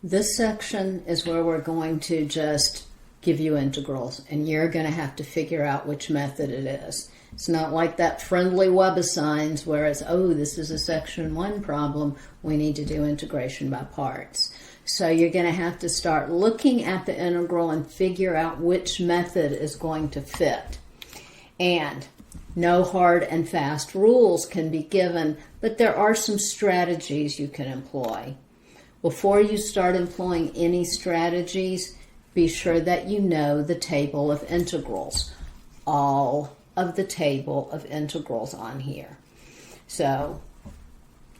This section is where we're going to just give you integrals, and you're going to have to figure out which method it is. It's not like that friendly WebAssigns where it's, oh, this is a section 1 problem, we need to do integration by parts. So you're going to have to start looking at the integral and figure out which method is going to fit. And no hard and fast rules can be given, but there are some strategies you can employ. Before you start employing any strategies, be sure that you know the table of integrals, all of the table of integrals on here. So,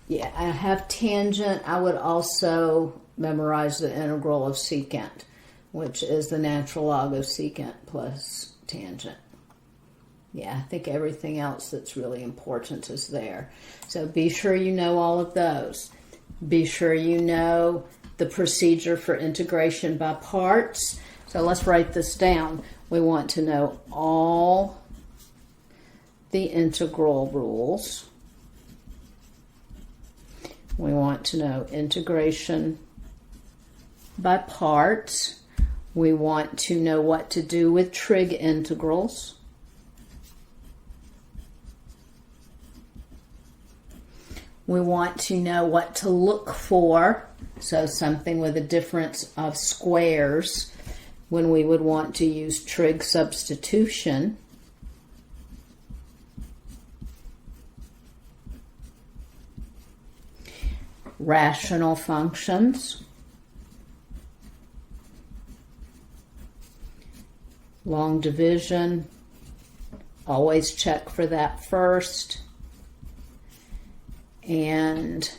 yeah, I have tangent. I would also memorize the integral of secant, which is the natural log of secant plus tangent. Yeah, I think everything else that's really important is there. So be sure you know all of those. Be sure you know the procedure for integration by parts. So let's write this down. We want to know all the integral rules. We want to know integration by parts. We want to know what to do with trig integrals. We want to know what to look for, so something with a difference of squares when we would want to use trig substitution. Rational functions. Long division. Always check for that first. And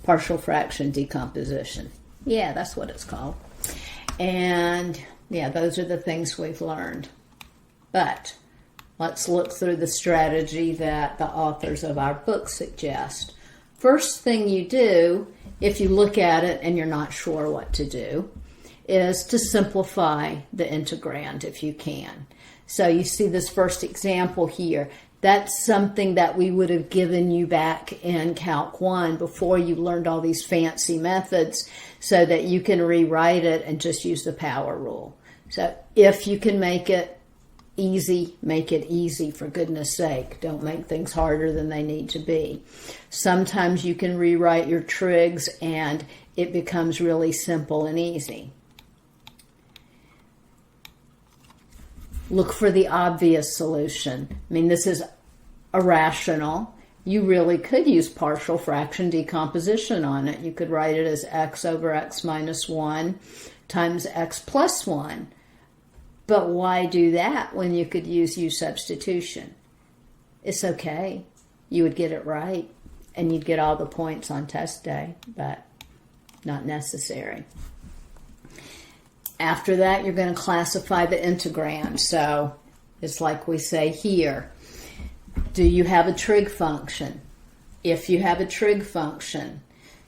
partial fraction decomposition. Yeah, that's what it's called. And yeah, those are the things we've learned. But let's look through the strategy that the authors of our book suggest. First thing you do, if you look at it and you're not sure what to do, is to simplify the integrand if you can. So you see this first example here. That's something that we would have given you back in Calc 1 before you learned all these fancy methods so that you can rewrite it and just use the power rule. So if you can make it easy, for goodness sake. Don't make things harder than they need to be. Sometimes you can rewrite your trigs and it becomes really simple and easy. Look for the obvious solution. I mean, this is irrational. You really could use partial fraction decomposition on it. You could write it as x over x minus 1 times x plus 1. But why do that when you could use u substitution? It's okay. You would get it right, and you'd get all the points on test day, but not necessary. After that, you're going to classify the integrand. So it's like we say here. Do you have a trig function? If you have a trig function,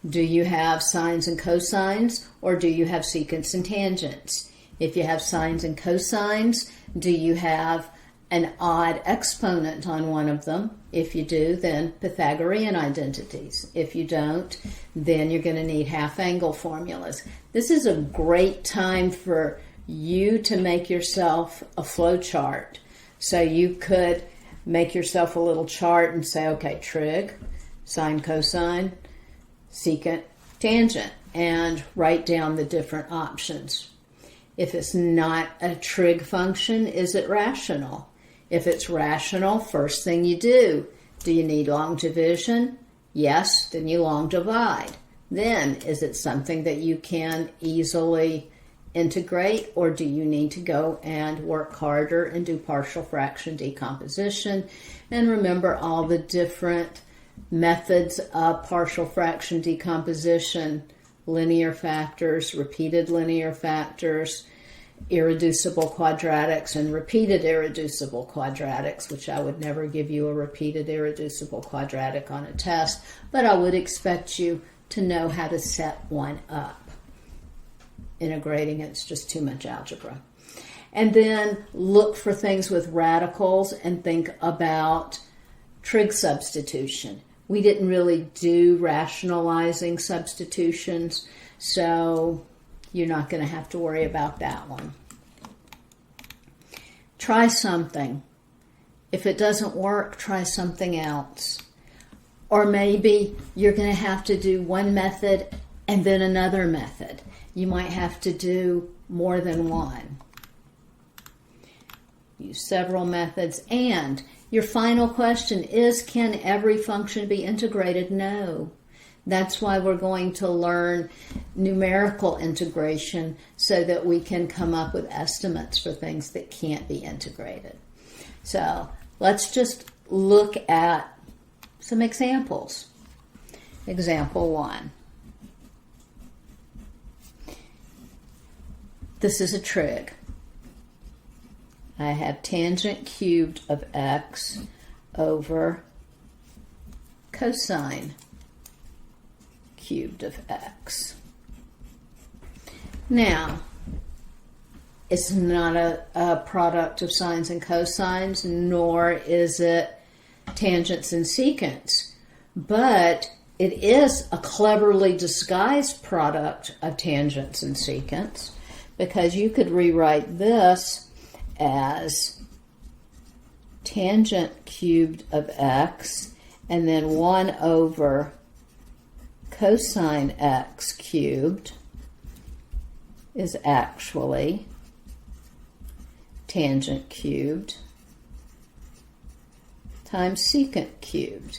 do you have sines and cosines, or do you have secants and tangents? If you have sines and cosines, do you have an odd exponent on one of them? If you do, then Pythagorean identities. If you don't, then you're going to need half-angle formulas. This is a great time for you to make yourself a flow chart. So you could make yourself a little chart and say, okay, trig, sine, cosine, secant, tangent, and write down the different options. If it's not a trig function, is it rational? If it's rational, first thing you do you need long division? Yes, then you long divide. Then, is it something that you can easily integrate, or do you need to go and work harder and do partial fraction decomposition? And remember all the different methods of partial fraction decomposition: linear factors, repeated linear factors, irreducible quadratics, and repeated irreducible quadratics, which I would never give you a repeated irreducible quadratic on a test, but I would expect you to know how to set one up. Integrating it's just too much algebra. And then look for things with radicals and think about trig substitution. We didn't really do rationalizing substitutions, so you're not going to have to worry about that one. Try something. If it doesn't work, try something else. Or maybe you're going to have to do one method and then another method. You might have to do more than one. Use several methods. And your final question is, can every function be integrated? No. That's why we're going to learn numerical integration so that we can come up with estimates for things that can't be integrated. So let's just look at some examples. Example 1. This is a trig. I have tangent cubed of x over cosine cubed of x. Now, it's not a product of sines and cosines, nor is it tangents and secants, but it is a cleverly disguised product of tangents and secants, because you could rewrite this as tangent cubed of x and then 1 over cosine x cubed is actually tangent cubed times secant cubed.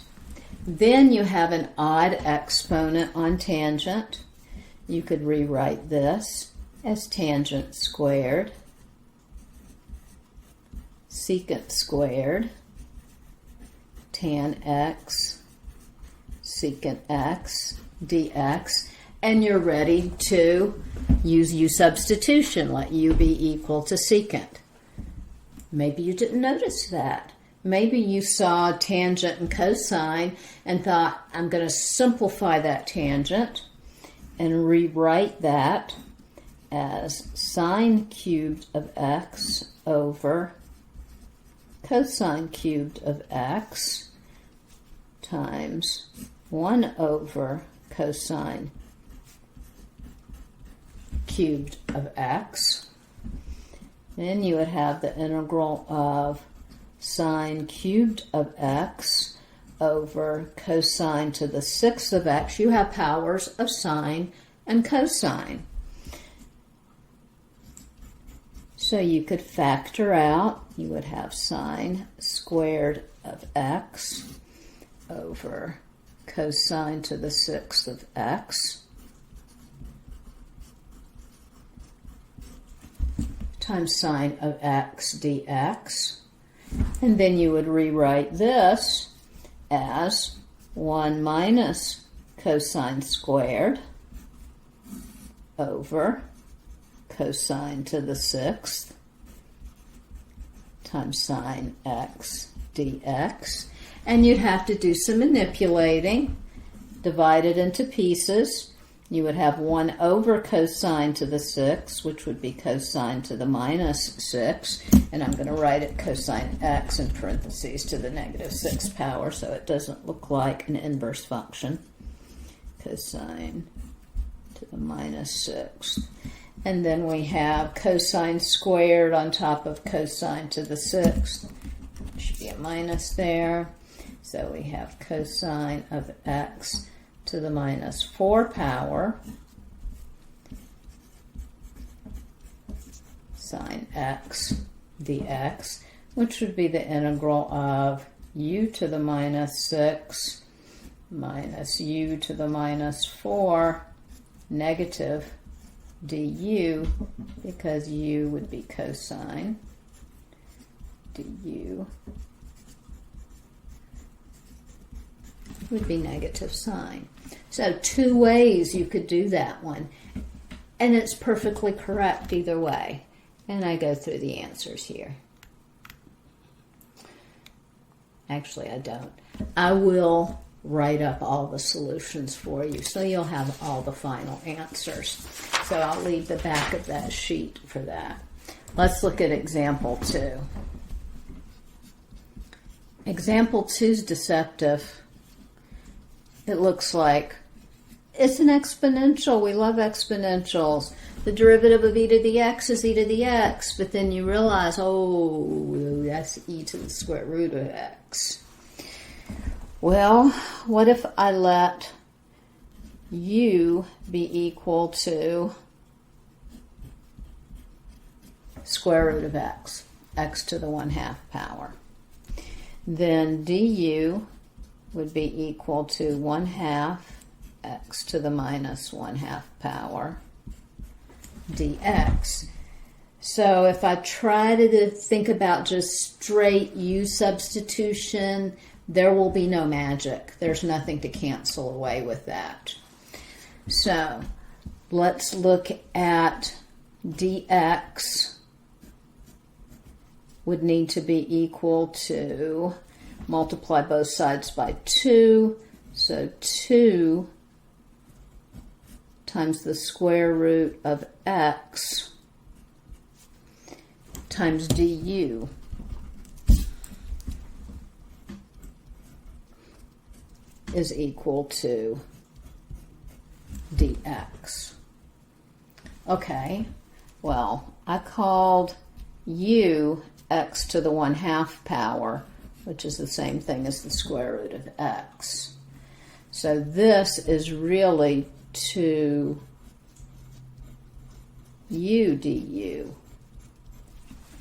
Then you have an odd exponent on tangent. You could rewrite this as tangent squared secant squared tan x secant x dx, and you're ready to use u substitution. Let u be equal to secant. Maybe you didn't notice that. Maybe you saw tangent and cosine and thought, I'm going to simplify that tangent and rewrite that as sine cubed of x over cosine cubed of x times 1 over cosine cubed of x. Then you would have the integral of sine cubed of x over cosine to the 6th of x. You have powers of sine and cosine. So you could factor out, you would have sine squared of x over cosine to the 6th of x times sine of x dx. And then you would rewrite this as 1 minus cosine squared over cosine to the 6th times sine x dx. And you'd have to do some manipulating, divide it into pieces. You would have 1 over cosine to the 6th, which would be cosine to the minus 6. And I'm going to write it cosine x in parentheses to the negative 6th power so it doesn't look like an inverse function. Cosine to the minus 6th. And then we have cosine squared on top of cosine to the 6th. There should be a minus there. So we have cosine of x to the minus 4 power sine x dx, which would be the integral of u to the minus 6 minus u to the minus 4 negative du, because u would be cosine du would be negative sine. So 2 ways you could do that one, and it's perfectly correct either way. And I go through the answers here. Actually, I don't. I will write up all the solutions for you, so you'll have all the final answers. So I'll leave the back of that sheet for that. Let's look at example 2. Example 2 is deceptive. it looks like it's an exponential. We love exponentials. The derivative of e to the x is e to the x, but then you realize, oh, that's e to the square root of x. Well, what if I let u be equal to square root of x, x to the 1/2 power? Then du would be equal to 1/2 x to the minus 1/2 power dx. So if I try to think about just straight u substitution, there will be no magic. There's nothing to cancel away with that. So let's look at dx would need to be equal to, multiply both sides by 2, so 2 times the square root of x times du is equal to dx. Okay, well, I called u x to the 1/2 power, which is the same thing as the square root of x. So this is really 2u du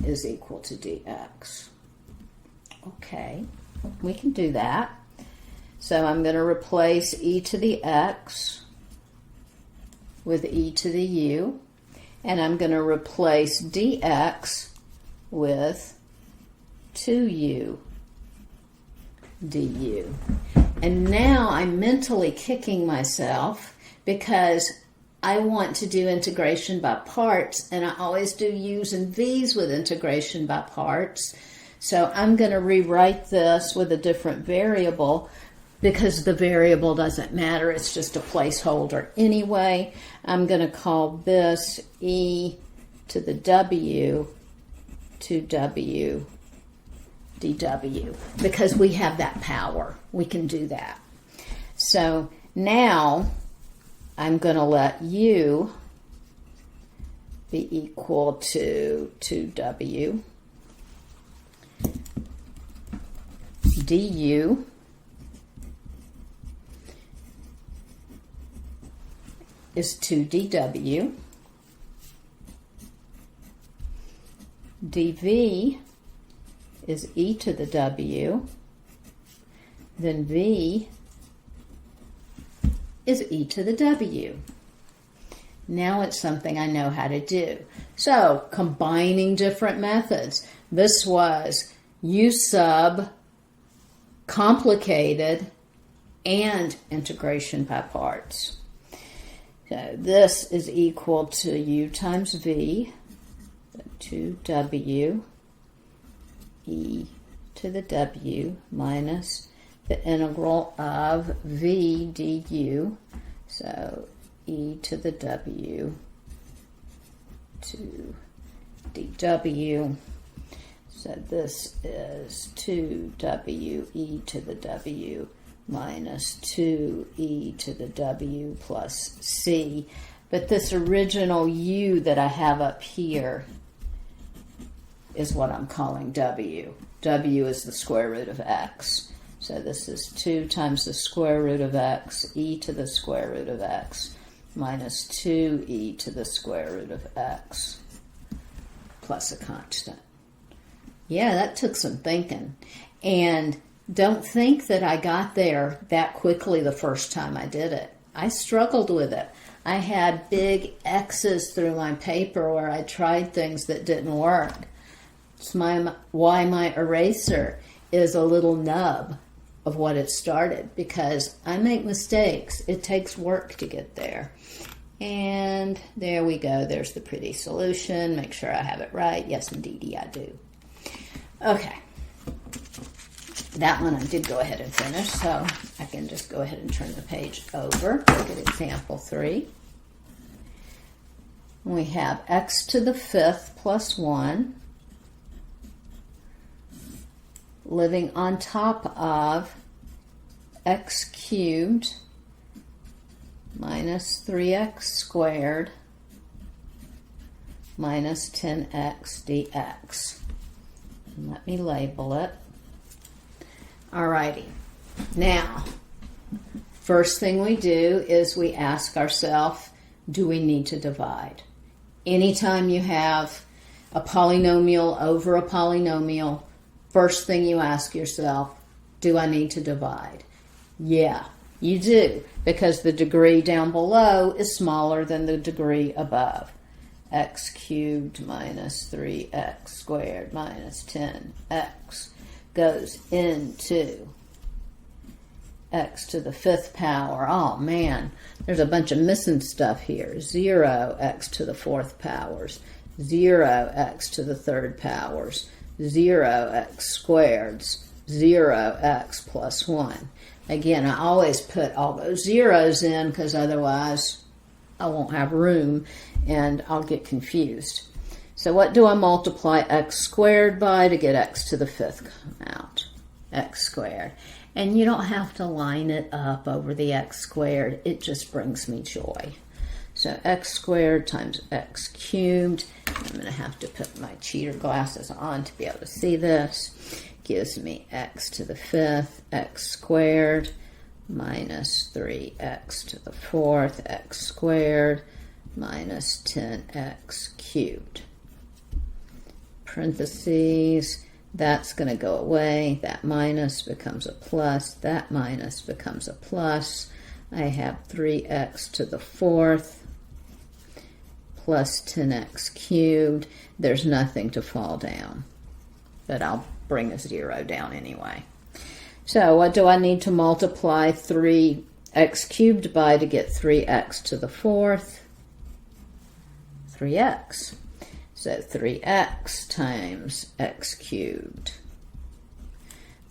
is equal to dx. Okay, we can do that. So I'm going to replace e to the x with e to the u, and I'm going to replace dx with 2u du. And now I'm mentally kicking myself because I want to do integration by parts, and I always do u's and v's with integration by parts. So I'm going to rewrite this with a different variable because the variable doesn't matter. It's just a placeholder anyway. I'm going to call this e to the w to w dw because we have that power. We can do that. So now I'm going to let u be equal to 2w du is 2dw, dv is e to the w, then v is e to the w. Now it's something I know how to do. So combining different methods. This was u sub, complicated, and integration by parts. So this is equal to u times v, 2w e to the w minus the integral of v du, so e to the w to dw. So this is 2w e to the w minus 2e to the w plus c. But this original u that I have up here is what I'm calling w. W is the square root of x. So this is 2 times the square root of x, e to the square root of x, minus 2e to the square root of x, plus a constant. Yeah, that took some thinking. And don't think that I got there that quickly the first time I did it. I struggled with it. I had big X's through my paper where I tried things that didn't work. It's why my eraser is a little nub of what it started, because I make mistakes. It takes work to get there. And there we go. There's the pretty solution. Make sure I have it right. Yes, indeedy, I do. Okay. That one I did go ahead and finish, so I can just go ahead and turn the page over. Look at example 3. We have x to the 5th plus 1 living on top of x cubed minus 3x squared minus 10x dx. And let me label it. Alrighty. Now, first thing we do is we ask ourselves, do we need to divide? Anytime you have a polynomial over a polynomial, first thing you ask yourself, do I need to divide? Yeah, you do, because the degree down below is smaller than the degree above. X cubed minus 3x squared minus 10x goes into x to the 5th power. Oh man, there's a bunch of missing stuff here. 0 x to the 4th powers, 0 x to the 3rd powers, 0 x squareds, 0 x plus 1. Again, I always put all those zeros in because otherwise I won't have room and I'll get confused. So what do I multiply x squared by to get x to the 5th come out? X squared. And you don't have to line it up over the x squared. It just brings me joy. So x squared times x cubed. I'm going to have to put my cheater glasses on to be able to see this. Gives me x to the 5th, x squared, minus 3x to the 4th, x squared, minus 10x cubed. Parentheses, that's going to go away. That minus becomes a plus. That minus becomes a plus. I have 3x to the 4th plus 10x cubed. There's nothing to fall down, but I'll bring a 0 down anyway. So what do I need to multiply 3x cubed by to get 3x to the 4th? 3x. So 3x times x cubed.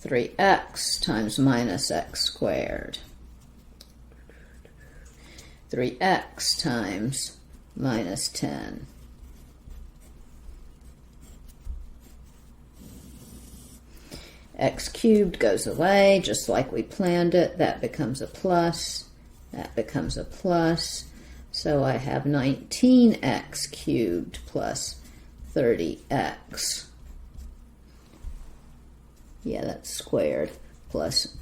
3x times minus x squared. 3x times minus 10. X cubed goes away, just like we planned it. That becomes a plus. That becomes a plus. So I have 19x cubed plus 30x. Yeah, that's squared plus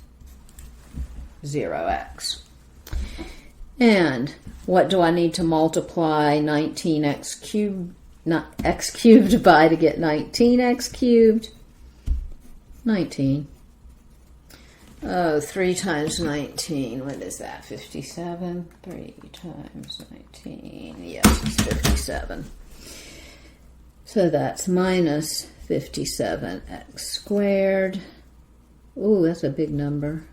0x. And what do I need to multiply 19x cubed, not x cubed by to get 19x cubed? 19. Oh, 3 times 19. What is that? 57? 3 times 19. Yes, it's 57. So that's minus 57x squared. Ooh, that's a big number.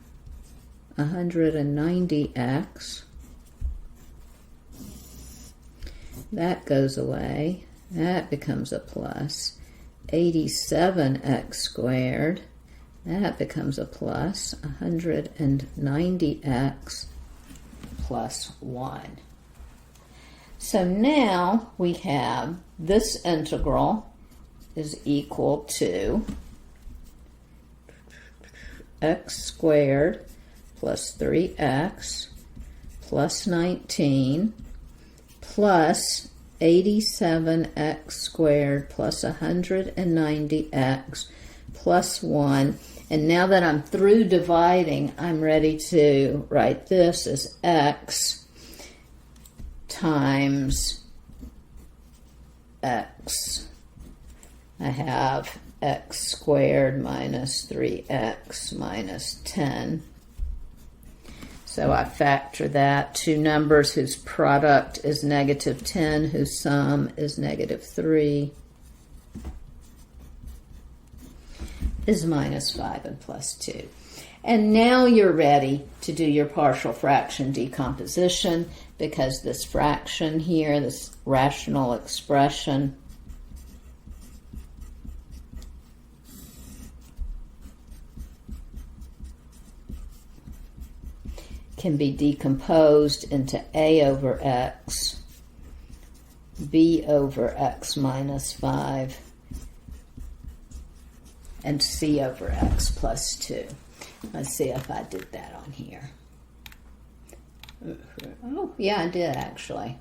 190x. That goes away. That becomes a plus. 87x squared. That becomes a plus. 190x plus 1. So now we have this integral is equal to x squared plus 3x plus 19 plus 87x squared plus 190x plus 1. And now that I'm through dividing, I'm ready to write this as x times x. I have x squared minus 3x minus 10. So I factor that. Two numbers whose product is negative 10, whose sum is negative 3, is minus 5 and plus 2. And now you're ready to do your partial fraction decomposition, because this fraction here, this rational expression, can be decomposed into a over x, b over x minus 5, and c over x plus 2. Let's see if I did that on here. Oh, yeah, I did actually.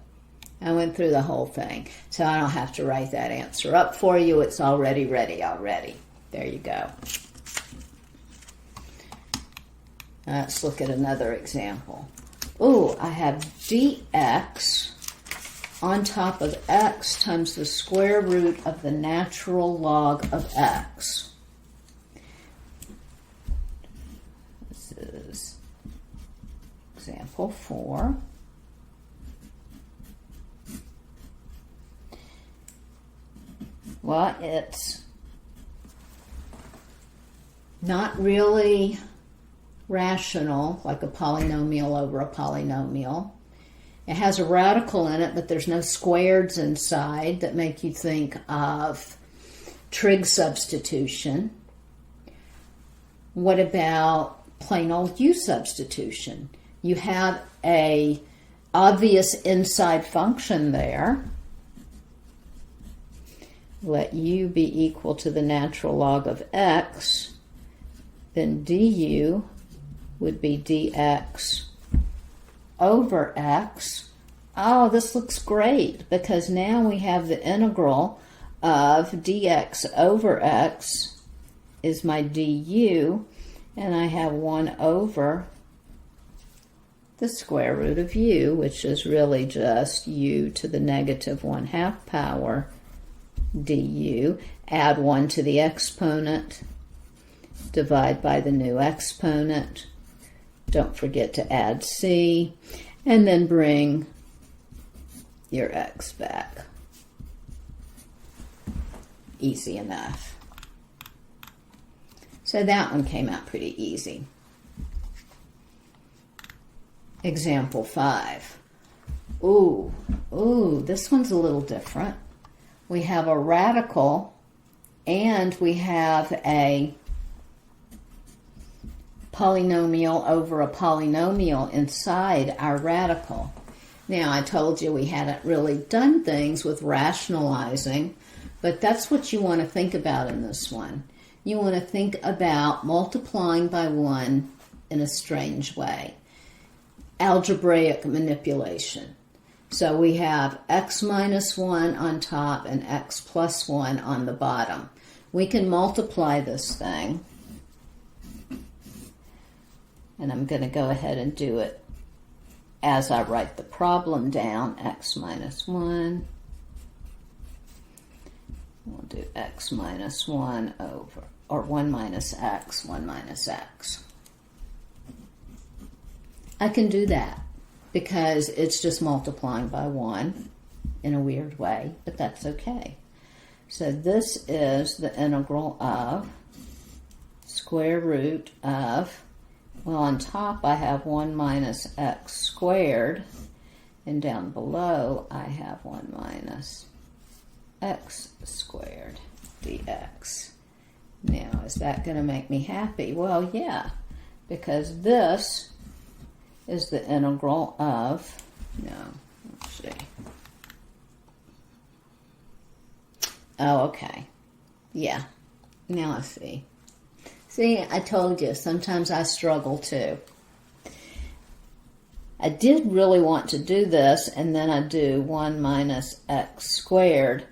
I went through the whole thing. So I don't have to write that answer up for you. It's already ready already. There you go. Let's look at another example. Oh, I have dx on top of x times the square root of the natural log of x. This is example 4. Well, it's not really rational, like a polynomial over a polynomial. It has a radical in it, but there's no squareds inside that make you think of trig substitution. What about plain old u substitution? You have a obvious inside function there. Let u be equal to the natural log of x, then du would be dx over x. Oh, this looks great because now we have the integral of dx over x is my du, and I have 1 over the square root of u, which is really just u to the negative 1/2 power du. Add 1 to the exponent, divide by the new exponent. Don't forget to add c, and then bring your x back. Easy enough. So that one came out pretty easy. Example 5. Ooh, this one's a little different. We have a radical and we have a polynomial over a polynomial inside our radical. Now, I told you we hadn't really done things with rationalizing, but that's what you want to think about in this one. You want to think about multiplying by 1 in a strange way. Algebraic manipulation. So we have x minus 1 on top and x plus 1 on the bottom. We can multiply this thing. And I'm going to go ahead and do it as I write the problem down. X minus 1. We'll do x minus 1 over, or 1 minus x, 1 minus x. I can do that because it's just multiplying by 1 in a weird way, but that's okay. So this is the integral of square root of, well, on top I have 1 minus x squared, and down below I have 1 minus x squared dx. Now, is that going to make me happy? Well, yeah, because this is the integral of, no, let's see. Oh, okay. Yeah, now I see. See, I told you, sometimes I struggle too. I did really want to do this, and then I do 1 minus x squared,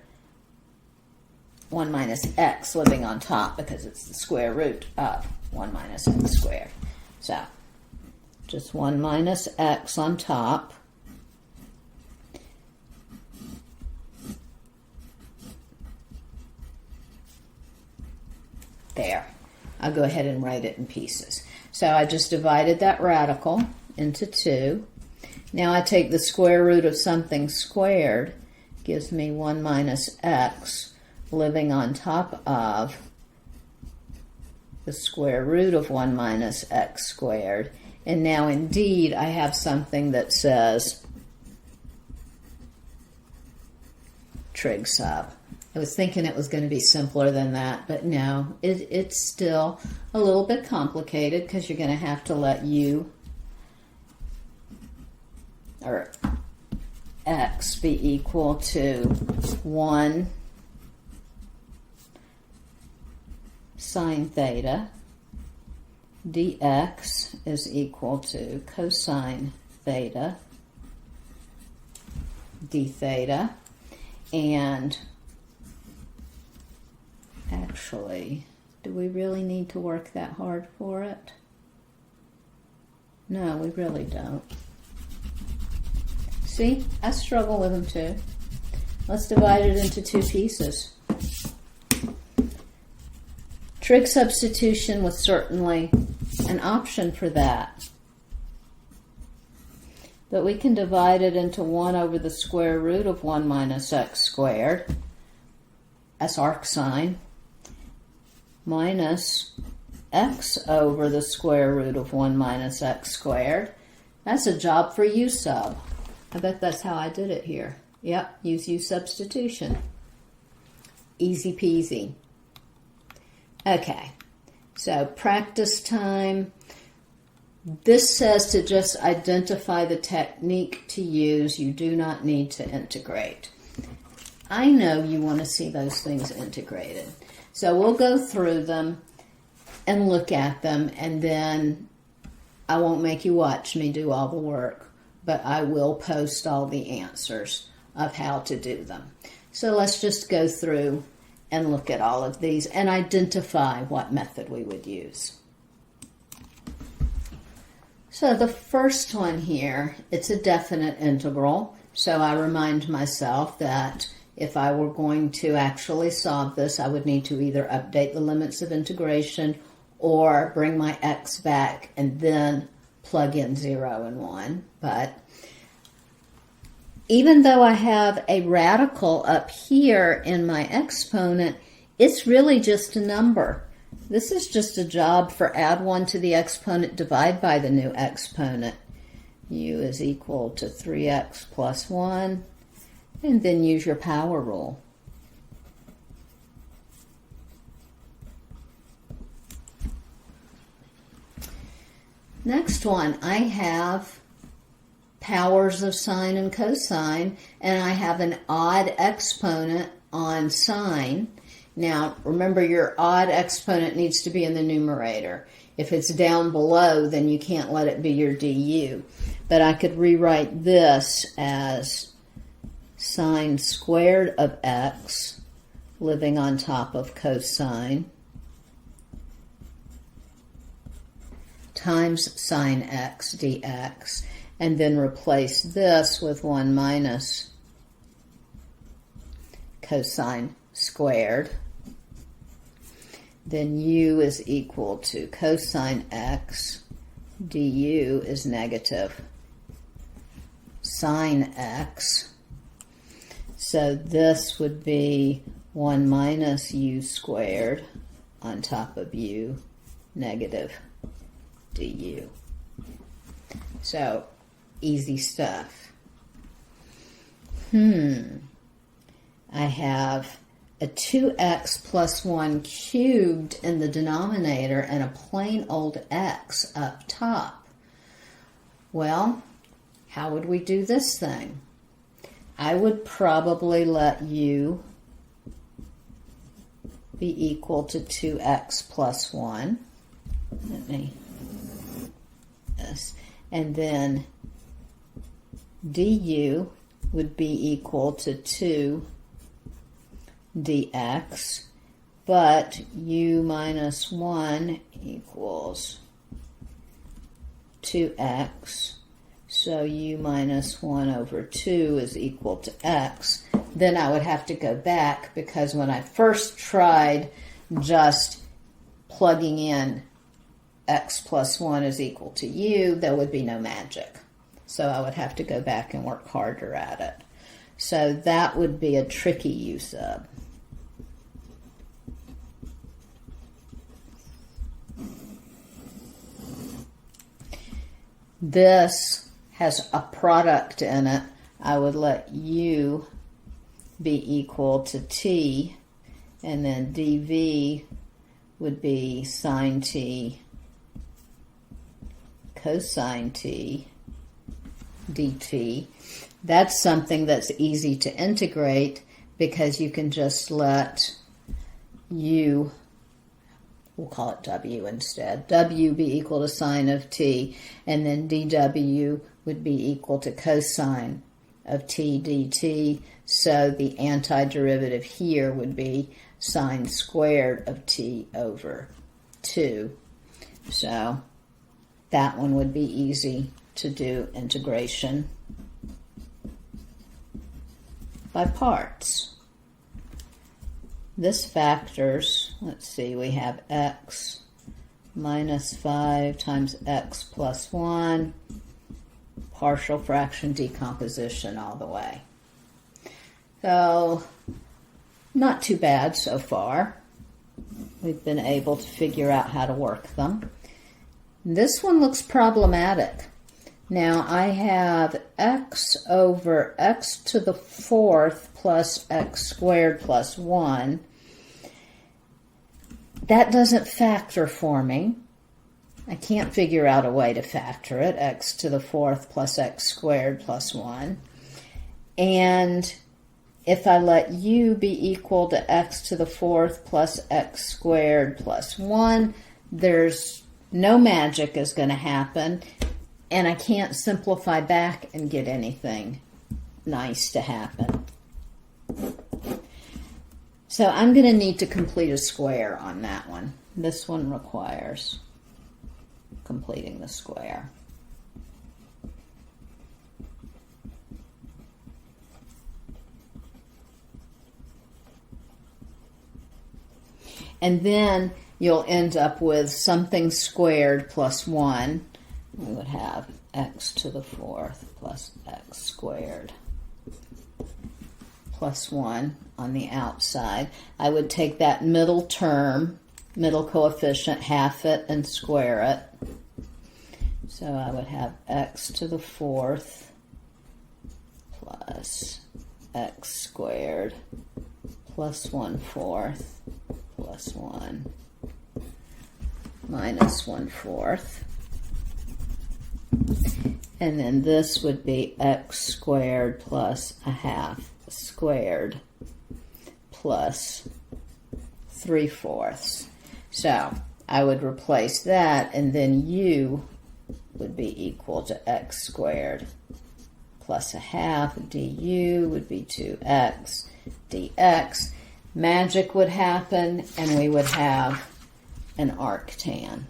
1 minus x living on top because it's the square root of 1 minus x squared. So, just 1 minus x on top. There. I'll go ahead and write it in pieces. So I just divided that radical into 2. Now I take the square root of something squared, gives me 1 minus x living on top of the square root of 1 minus x squared. And now indeed I have something that says trig sub. I was thinking it was going to be simpler than that, but no, it's still a little bit complicated because you're going to have to let u or x be equal to 1 sine theta dx is equal to cosine theta d theta. And actually, do we really need to work that hard for it? No, we really don't. See, I struggle with them too. Let's divide it into two pieces. Trig substitution was certainly an option for that. But we can divide it into 1 over the square root of 1 minus x squared, as arcsine, minus x over the square root of 1 minus x squared. That's a job for u sub. I bet that's how I did it here. Yep, use u substitution. Easy peasy. Okay, so practice time. This says to just identify the technique to use. You do not need to integrate. I know you want to see those things integrated. So we'll go through them and look at them, and then I won't make you watch me do all the work, but I will post all the answers of how to do them. So let's just go through and look at all of these and identify what method we would use. So the first one here, it's a definite integral. So I remind myself that if I were going to actually solve this, I would need to either update the limits of integration or bring my x back and then plug in 0 and 1. But even though I have a radical up here in my exponent, it's really just a number. This is just a job for add 1 to the exponent, divide by the new exponent. U is equal to 3x plus 1, and then use your power rule. Next one, I have powers of sine and cosine, and I have an odd exponent on sine. Now, remember, your odd exponent needs to be in the numerator. If it's down below, then you can't let it be your du. But I could rewrite this as sine squared of x living on top of cosine times sine x dx, and then replace this with 1 minus cosine squared. Then u is equal to cosine x du is negative sine x. So this would be 1 minus u squared on top of u negative du. So easy stuff. I have a 2x plus 1 cubed in the denominator and a plain old x up top. Well, how would we do this thing? I would probably let u be equal to 2x plus 1. Let me this. And then du would be equal to 2 dx, but u minus 1 equals 2x, so u minus 1 over 2 is equal to x. Then I would have to go back, because when I first tried just plugging in x plus 1 is equal to u, there would be no magic. So I would have to go back and work harder at it. So that would be a tricky u sub. This has a product in it. I would let u be equal to t, and then dv would be sine t cosine t dt. That's something that's easy to integrate, because you can just let u we'll call it W instead. W be equal to sine of t, and then dW would be equal to cosine of t dt. So the antiderivative here would be sine squared of t over 2. So that one would be easy to do integration by parts. This factors, let's see, we have x minus 5 times x plus 1, partial fraction decomposition all the way. So, not too bad so far. We've been able to figure out how to work them. This one looks problematic. Now I have x over x to the 4th plus x squared plus 1. That doesn't factor for me. I can't figure out a way to factor it, x to the 4th plus x squared plus 1. And if I let u be equal to x to the 4th plus x squared plus 1, there's no magic is going to happen, and I can't simplify back and get anything nice to happen. So I'm going to need to complete a square on that one. This one requires completing the square. And then you'll end up with something squared plus 1. We would have x to the 4th plus x squared plus 1 on the outside. I would take that middle term, middle coefficient, half it and square it. So I would have x to the 4th plus x squared plus 1/4 plus 1 minus 1/4. And then this would be x squared plus a half squared plus 3/4. So I would replace that, and then u would be equal to x squared plus a half. Du would be 2x dx. Magic would happen, and we would have an arctan.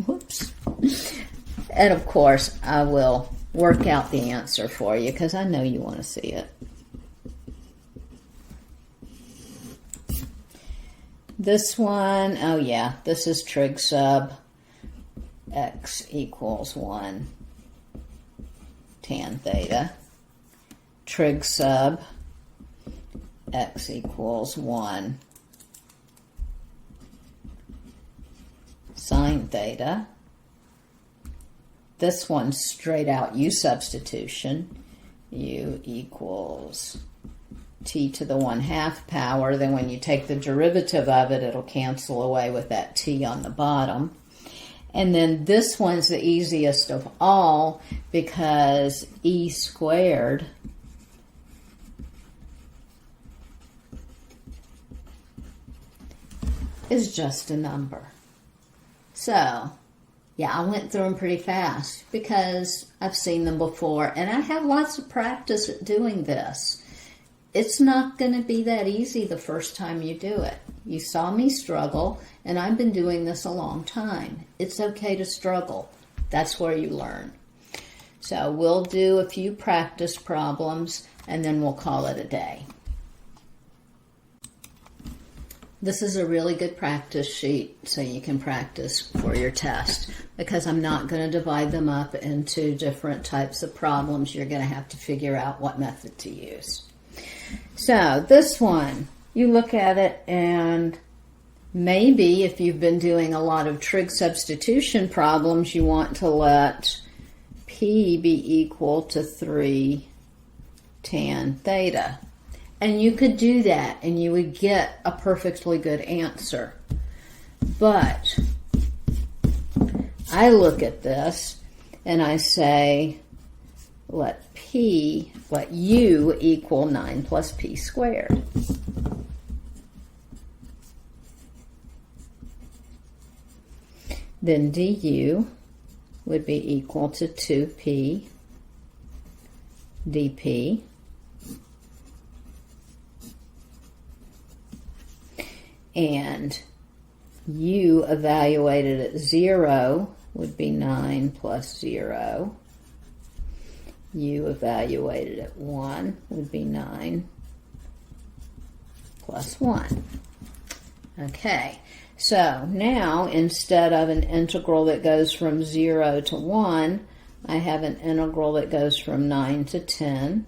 Whoops. And of course, I will work out the answer for you because I know you want to see it. This one, oh yeah, this is trig sub x equals 1 tan theta. Trig sub x equals 1 sine theta. This one's straight out u substitution. U equals t to the 1/2 power. Then when you take the derivative of it, it'll cancel away with that t on the bottom. And then this one's the easiest of all because e squared is just a number. So, yeah, I went through them pretty fast because I've seen them before and I have lots of practice at doing this. It's not going to be that easy the first time you do it. You saw me struggle, and I've been doing this a long time. It's okay to struggle. That's where you learn. So we'll do a few practice problems, and then we'll call it a day. This is a really good practice sheet so you can practice for your test because I'm not going to divide them up into different types of problems. You're going to have to figure out what method to use. So this one, you look at it and maybe if you've been doing a lot of trig substitution problems, you want to let P be equal to 3 tan theta. And you could do that and you would get a perfectly good answer. But I look at this and I say, let u equal 9 plus p squared. Then du would be equal to 2p dp and u evaluated at 0 would be 9 plus 0. U evaluated at 1 would be 9 plus 1. Okay, so now instead of an integral that goes from 0 to 1, I have an integral that goes from 9 to 10.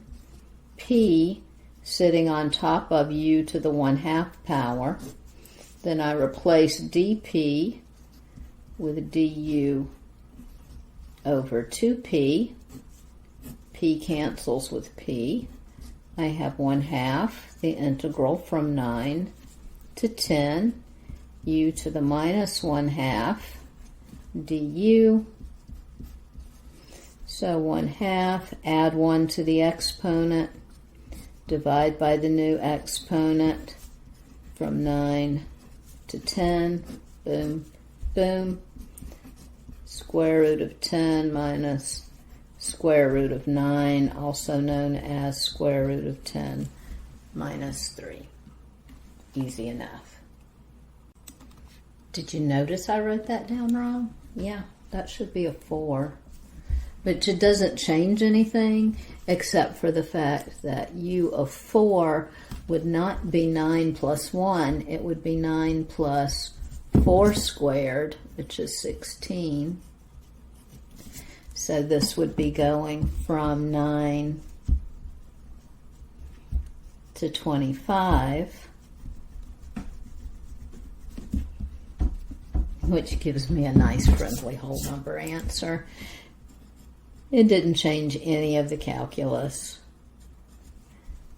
P sitting on top of u to the 1/2 power. Then I replace dp with du over 2p. P cancels with p. I have 1/2 the integral from 9 to 10 u to the minus 1/2 du. So 1/2, add 1 to the exponent, divide by the new exponent from 9 to 10, boom, boom. Square root of 10 minus square root of 9, also known as square root of 10 minus 3. Easy enough. Did you notice I wrote that down wrong? Yeah, that should be a 4. But it doesn't change anything except for the fact that u of 4 would not be 9 plus 1. It would be 9 plus 4 squared, which is 16. So this would be going from 9 to 25, which gives me a nice friendly whole number answer. It didn't change any of the calculus.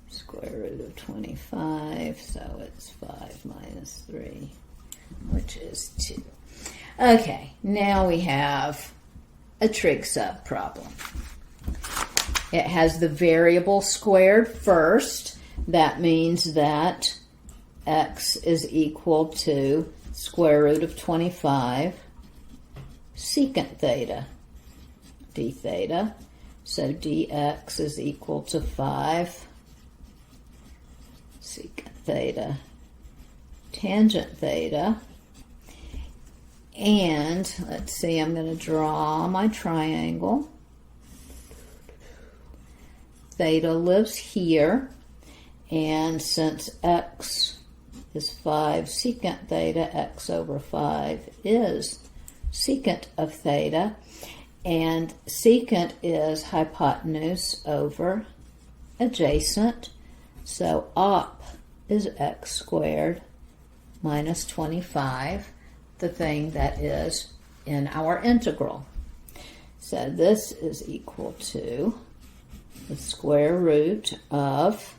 Square root of 25, so it's 5 minus 3, which is 2. Okay, now we have a trig sub problem. It has the variable squared first. That means that x is equal to square root of 25 secant theta d theta. So dx is equal to 5 secant theta tangent theta. And let's see, I'm going to draw my triangle. Theta lives here, and since x is 5 secant theta, x over 5 is secant of theta, and secant is hypotenuse over adjacent, so op is x squared minus 25, the thing that is in our integral. So this is equal to the square root of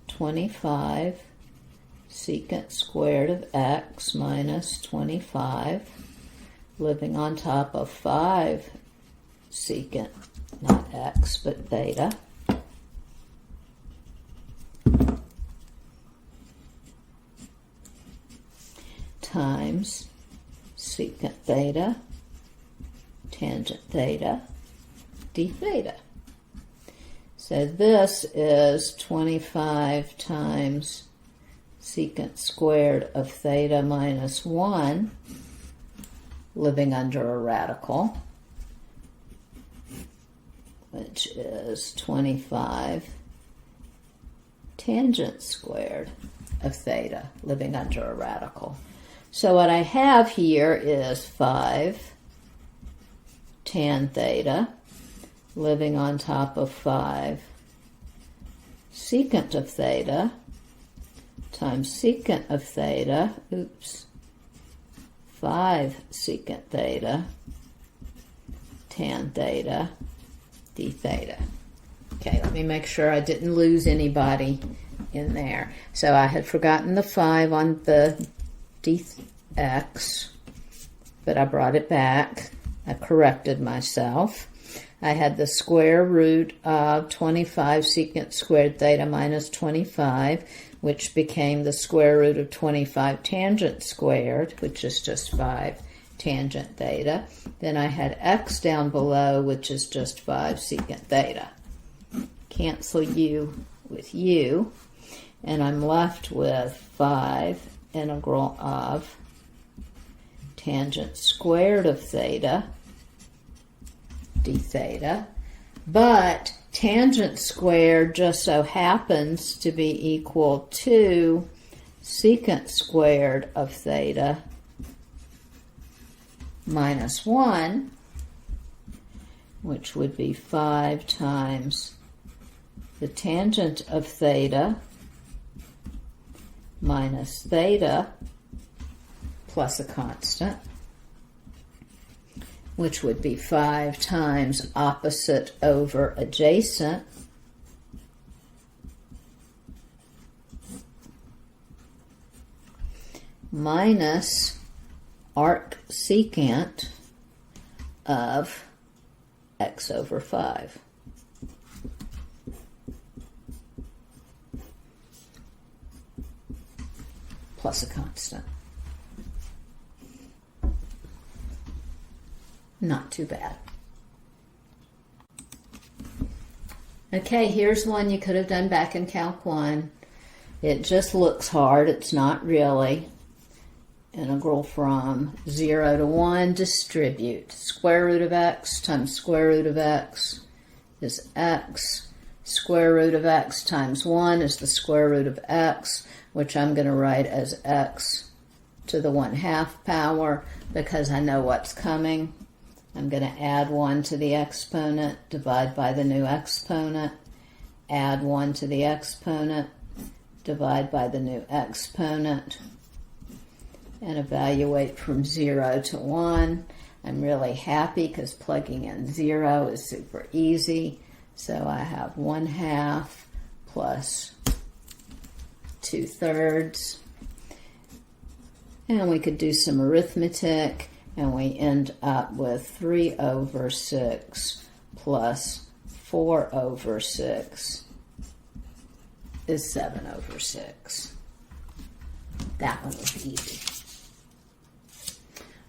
25 secant squared of x minus 25, living on top of 5 secant, not x, but theta, times secant theta tangent theta d theta. So this is 25 times secant squared of theta minus 1, living under a radical, which is 25 tangent squared of theta, living under a radical. So what I have here is 5 tan theta, living on top of 5 secant of theta, times secant of theta, 5 secant theta, tan theta, d theta. Okay, let me make sure I didn't lose anybody in there. So I had forgotten the 5 on the dx, but I brought it back. I corrected myself. I had the square root of 25 secant squared theta minus 25, which became the square root of 25 tangent squared, which is just 5 tangent theta. Then I had x down below, which is just 5 secant theta. Cancel u with u, and I'm left with 5 integral of tangent squared of theta d theta, but tangent squared just so happens to be equal to secant squared of theta minus 1, which would be 5 times the tangent of theta minus theta plus a constant, which would be 5 times opposite over adjacent, minus arc secant of x over 5. Plus a constant. Not too bad. Okay, here's one you could have done back in Calc 1. It just looks hard. It's not really. Integral from 0 to 1, distribute. Square root of x times square root of x is x. Square root of x times 1 is the square root of x, which I'm going to write as x to the 1/2 power because I know what's coming. I'm going to add 1 to the exponent, divide by the new exponent, add 1 to the exponent, divide by the new exponent, and evaluate from 0 to 1. I'm really happy because plugging in 0 is super easy. So I have 1/2 plus 2/3. And we could do some arithmetic, and we end up with 3 over 6 plus 4 over 6 is 7 over 6. That one was easy.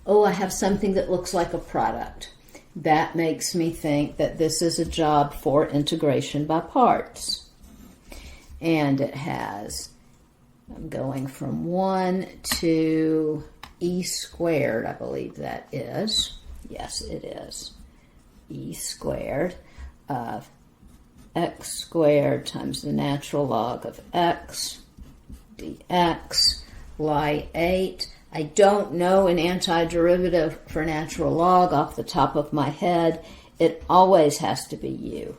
Oh, I have something that looks like a product. That makes me think that this is a job for integration by parts. And it has, I'm going from 1 to e squared, I believe that is. Yes, it is. E squared of x squared times the natural log of x dx, lie 8. I don't know an antiderivative for natural log off the top of my head. It always has to be u.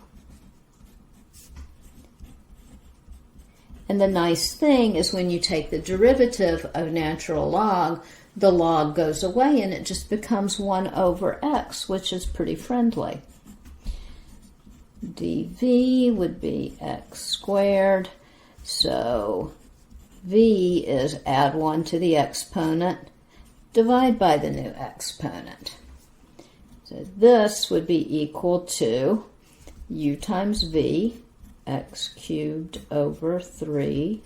And the nice thing is when you take the derivative of natural log, the log goes away and it just becomes 1 over x, which is pretty friendly. dv would be x squared, so v is add 1 to the exponent, divide by the new exponent. So this would be equal to u times v, x cubed over 3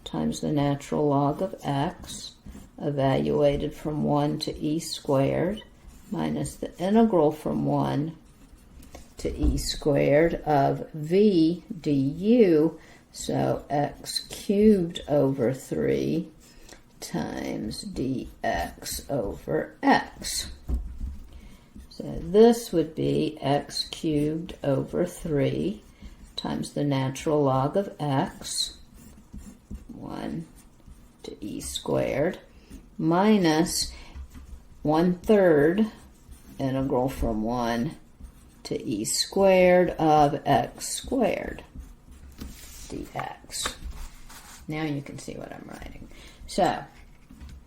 times the natural log of x, evaluated from 1 to e squared, minus the integral from 1 to e squared of v du, so x cubed over 3 times dx over x. So this would be x cubed over 3 times the natural log of x, 1 to e squared, minus 1/3 integral from 1 to e squared of x squared dx. Now you can see what I'm writing. So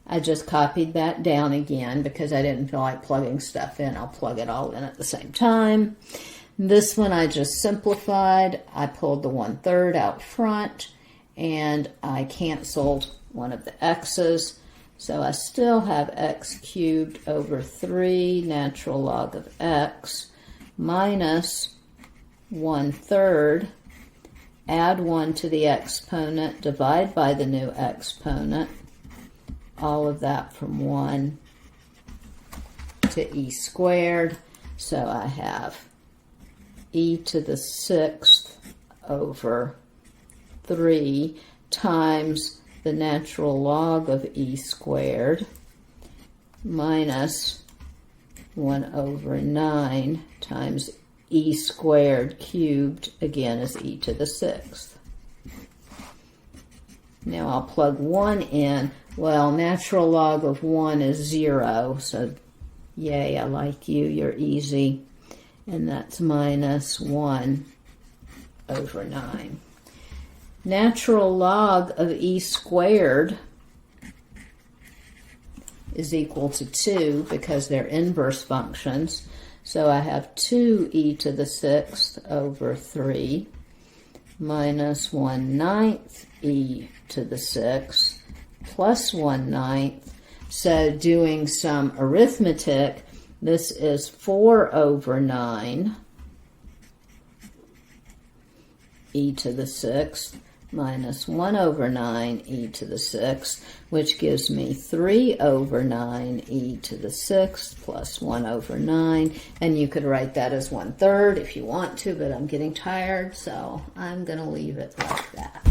I just copied that down again because I didn't feel like plugging stuff in. I'll plug it all in at the same time. This one I just simplified. I pulled the 1/3 out front and I canceled one of the x's. So I still have x cubed over 3 natural log of x minus 1/3, add 1 to the exponent, divide by the new exponent, all of that from 1 to e squared. So I have e to the 6th over 3 times the natural log of e squared minus 1/9 times e squared cubed, again, is e to the 6th. Now I'll plug 1 in. Well, natural log of 1 is 0, so yay, I like you, you're easy. And that's minus 1/9. Natural log of e squared is equal to 2 because they're inverse functions. So I have 2e to the 6th over 3 minus 1/9 e to the 6th plus 1/9. So doing some arithmetic, this is 4/9 e to the 6th minus 1/9 e to the 6th, which gives me 3/9 e to the 6th plus 1/9. And you could write that as 1/3 if you want to, but I'm getting tired, so I'm going to leave it like that.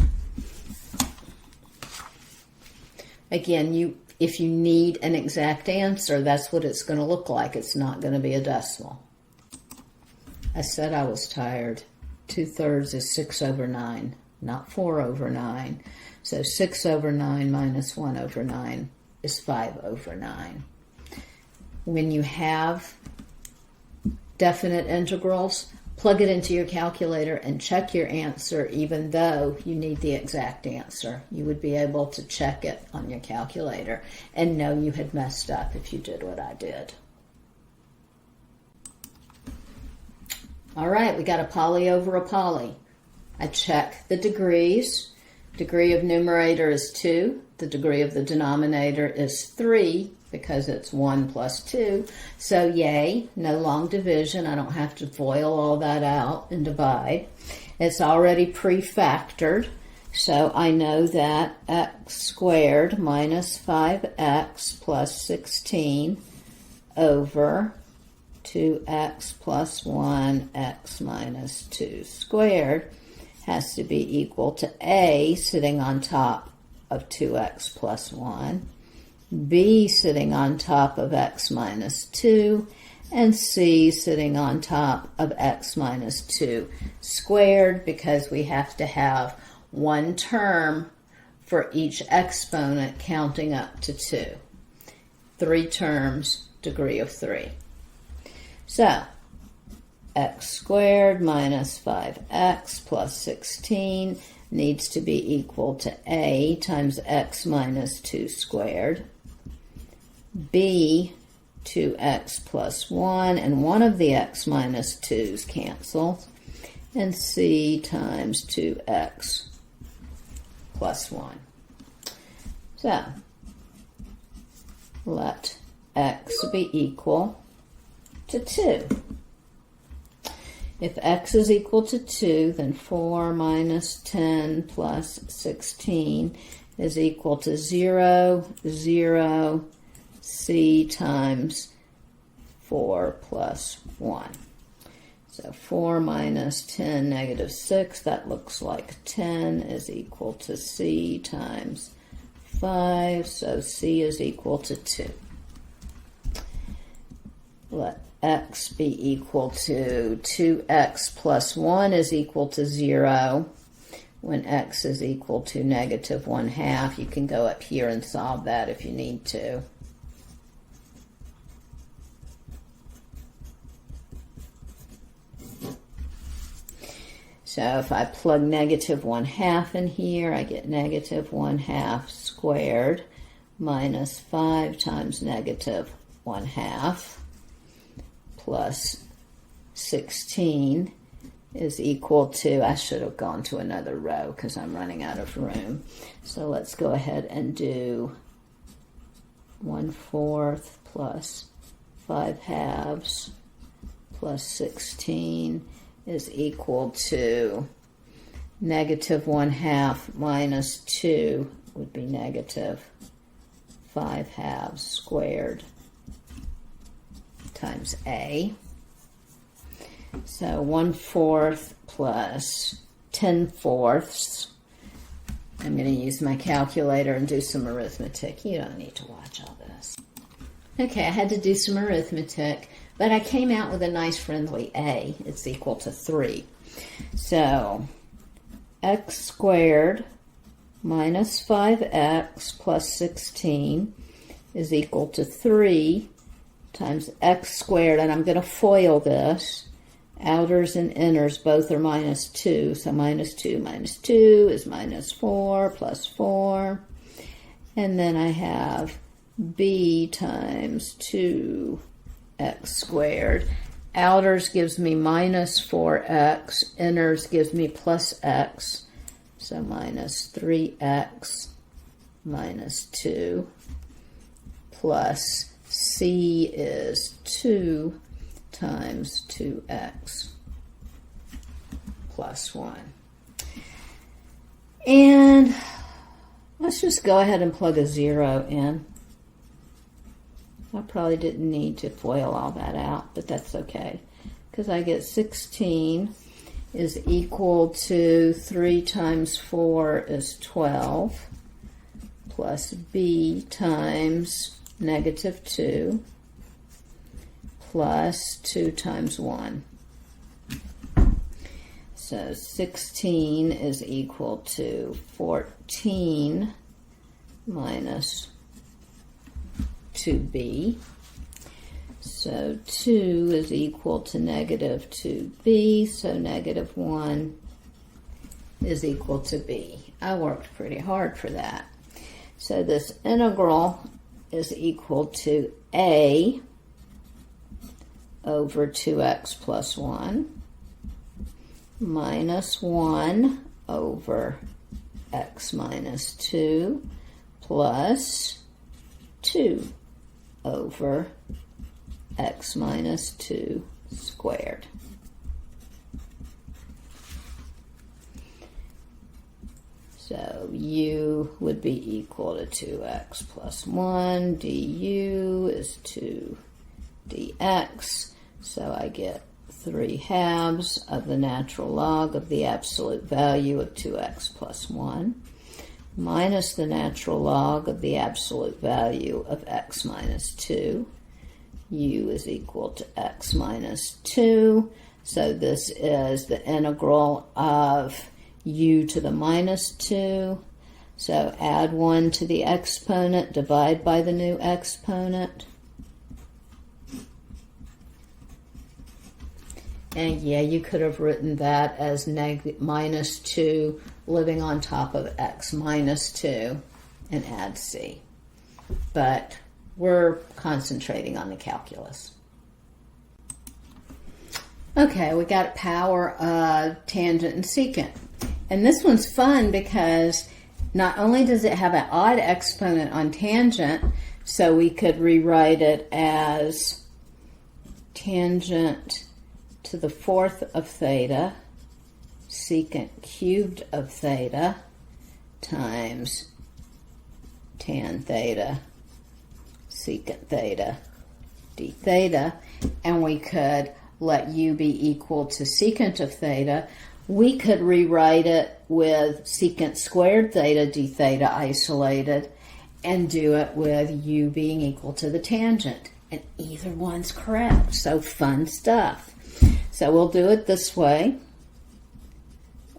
Again, if you need an exact answer, that's what it's going to look like. It's not going to be a decimal. I said I was tired. 2/3 is 6/9, not 4/9. So 6/9 minus 1/9 is 5/9. When you have definite integrals, plug it into your calculator and check your answer, even though you need the exact answer. You would be able to check it on your calculator and know you had messed up if you did what I did. All right, we got a poly over a poly. I check the degrees. Degree of numerator is 2. The degree of the denominator is 3 because it's 1 plus 2. So yay, no long division. I don't have to FOIL all that out and divide. It's already pre-factored. So I know that x squared minus 5x plus 16 over 2x plus 1x minus 2 squared has to be equal to a sitting on top of 2x plus 1, b sitting on top of x minus 2, and c sitting on top of x minus 2 squared, because we have to have one term for each exponent counting up to 2. 3 terms, degree of 3. So, x squared minus 5x plus 16 needs to be equal to a times x minus 2 squared, b 2x plus 1, and one of the x minus 2's cancels, and c times 2x plus 1. So, let x be equal to 2. If x is equal to 2, then 4 minus 10 plus 16 is equal to 0, 0, c times 4 plus 1. So 4 minus 10, negative 6, that looks like 10 is equal to c times 5, so c is equal to 2. Let x be equal to 2x plus 1 is equal to 0. When x is equal to negative 1/2, you can go up here and solve that if you need to. So if I plug negative 1/2 in here, I get negative 1/2 squared minus 5 times negative 1/2 plus 16 is equal to, I should have gone to another row because I'm running out of room. So let's go ahead and do 1/4 plus 5/2 plus 16 is equal to negative 1/2 minus 2 would be negative 5/2 squared times A. So 1/4 plus 10/4. I'm going to use my calculator and do some arithmetic. You don't need to watch all this. Okay, I had to do some arithmetic, but I came out with a nice friendly A. It's equal to 3. So x squared minus 5x plus 16 is equal to 3 times x squared, and I'm going to FOIL this. Outers and inners both are minus 2, so minus 2 minus 2 is minus 4 plus 4. And then I have b times 2x squared. Outers gives me minus 4x, inners gives me plus x, so minus 3x minus 2 plus c is 2 times 2x plus 1. And let's just go ahead and plug a 0 in. I probably didn't need to FOIL all that out, but that's okay, because I get 16 is equal to 3 times 4 is 12 plus b times negative 2 plus 2 times 1. So 16 is equal to 14 minus 2b. So 2 is equal to negative 2b, so negative 1 is equal to b. I worked pretty hard for that. So this integral is equal to a over 2x plus 1 minus 1 over x minus 2 plus 2 over x minus 2 squared. So u would be equal to 2x plus 1, du is 2 dx, so I get 3/2 of the natural log of the absolute value of 2x plus 1 minus the natural log of the absolute value of x minus 2. U is equal to x minus 2, so this is the integral of u to the minus 2. So add 1 to the exponent, divide by the new exponent. And yeah, you could have written that as minus 2 living on top of x minus 2 and add c. But we're concentrating on the calculus. Okay, we got power of tangent and secant. And this one's fun because not only does it have an odd exponent on tangent, so we could rewrite it as tangent to the 4th of theta secant cubed of theta times tan theta secant theta d theta, and we could let u be equal to secant of theta. We could rewrite it with secant squared theta d theta isolated and do it with u being equal to the tangent, and either one's correct. So fun stuff. So we'll do it this way.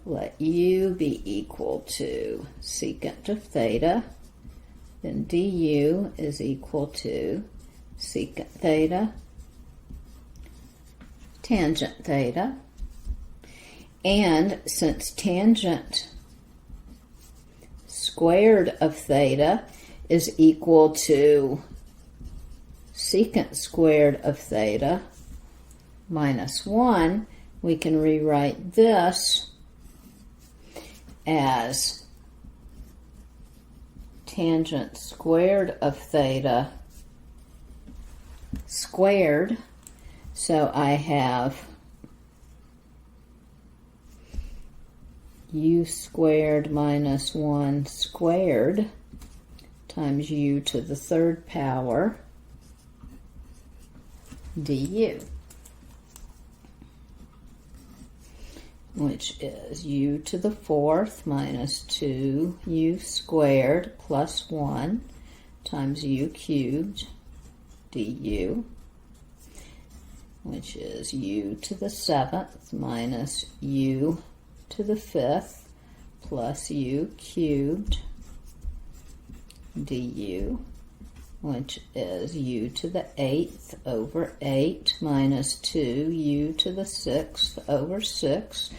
Let u be equal to secant of theta, then du is equal to secant theta tangent theta. And since tangent squared of theta is equal to secant squared of theta minus 1, we can rewrite this as tangent squared of theta squared So I have u squared minus 1 squared times u to the third power du, which is u to the fourth minus 2u squared plus 1 times u cubed du, which is u to the seventh minus u to the fifth plus u cubed du, which is u to the eighth over 8 minus 2u to the sixth over 6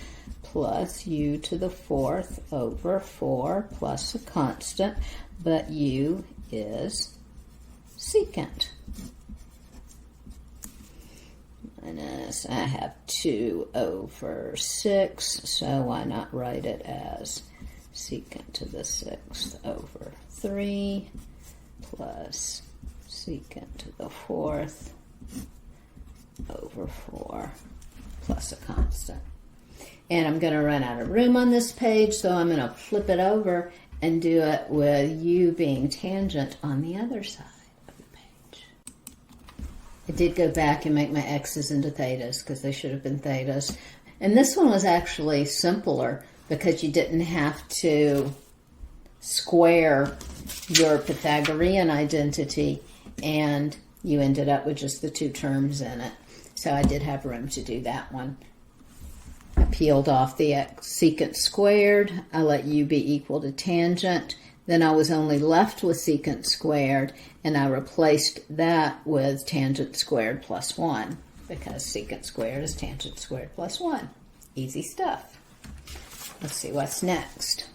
plus u to the fourth over 4 plus a constant, but u is secant. Minus, I have 2 over 6, so why not write it as secant to the sixth over 3 plus secant to the fourth over 4 plus a constant. And I'm going to run out of room on this page, so I'm going to flip it over and do it with u being tangent on the other side of the page. I did go back and make my x's into thetas because they should have been thetas. And this one was actually simpler because you didn't have to square your Pythagorean identity, and you ended up with just the two terms in it. So I did have room to do that one. I peeled off the secant squared. I let u be equal to tangent. Then I was only left with secant squared, and I replaced that with tangent squared plus 1, because secant squared is tangent squared plus 1. Easy stuff. Let's see what's next.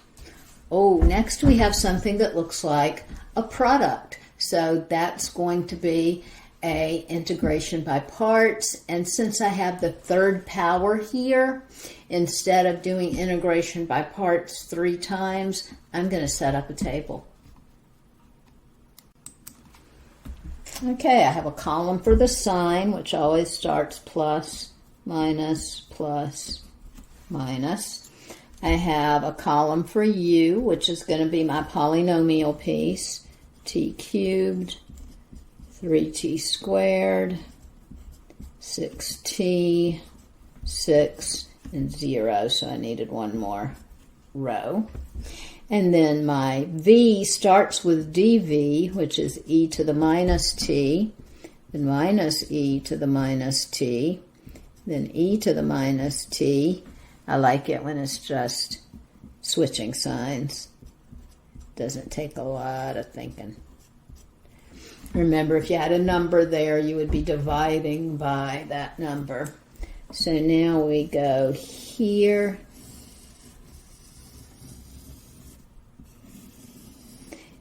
Oh, next we have something that looks like a product. So that's going to be a integration by parts. And since I have the third power here, instead of doing integration by parts 3 times, I'm going to set up a table. Okay, I have a column for the sign, which always starts plus, minus, plus, minus. I have a column for u, which is going to be my polynomial piece, t cubed, 3t squared, 6t, 6, and 0, so I needed one more row. And then my v starts with dv, which is e to the minus t, then minus e to the minus t, then e to the minus t. I like it when it's just switching signs. Doesn't take a lot of thinking. Remember, if you had a number there, you would be dividing by that number. So now we go here.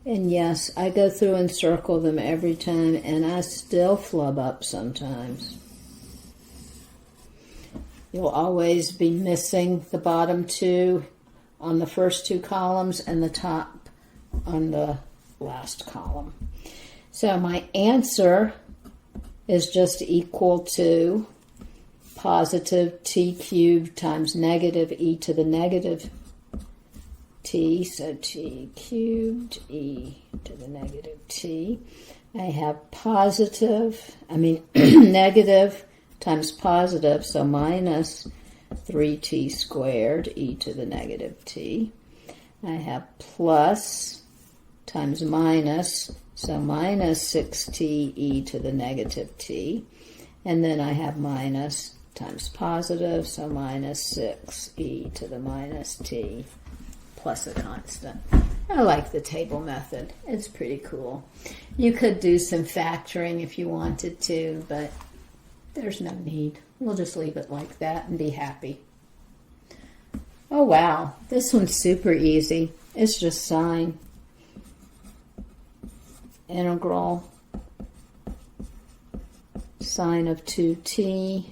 And yes, I go through and circle them every time, and I still flub up sometimes. You'll always be missing the bottom 2 on the first 2 columns and the top on the last column. So my answer is just equal to positive t cubed times negative e to the negative t. So t cubed e to the negative t. I have negative times positive, so minus 3t squared e to the negative t. I have plus times minus, so minus 6t e to the negative t. And then I have minus times positive, so minus 6e to the minus t plus a constant. I like the table method. It's pretty cool. You could do some factoring if you wanted to, but there's no need. We'll just leave it like that and be happy. Oh wow, this one's super easy. It's just sine, integral, sine of 2t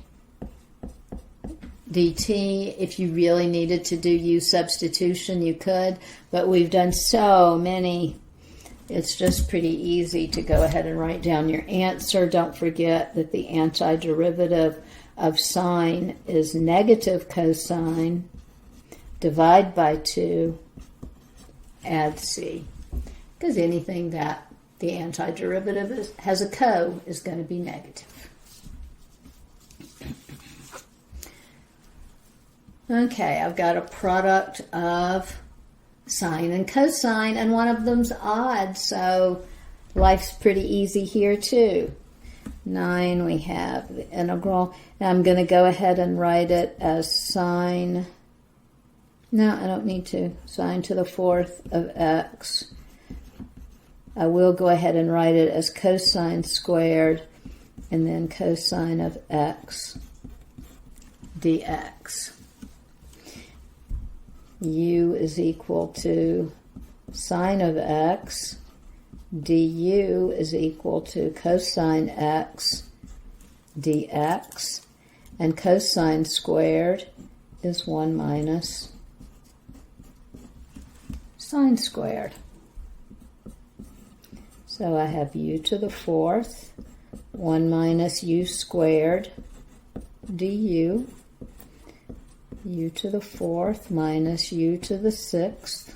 dt. If you really needed to do u substitution, you could, but we've done so many it's just pretty easy to go ahead and write down your answer. Don't forget that the antiderivative of sine is negative cosine. Divide by 2, add c. Because anything that the antiderivative has a co is going to be negative. Okay, I've got a product of sine and cosine, and one of them's odd, so life's pretty easy here too. 9, we have the integral. Now I'm going to go ahead and write it as sine. No, I don't need to. Sine to the 4th of x. I will go ahead and write it as cosine squared, and then cosine of x dx. U is equal to sine of x, du is equal to cosine x dx, and cosine squared is 1 minus sine squared. So I have u to the 4th, 1 minus u squared du, u to the 4th minus u to the 6th.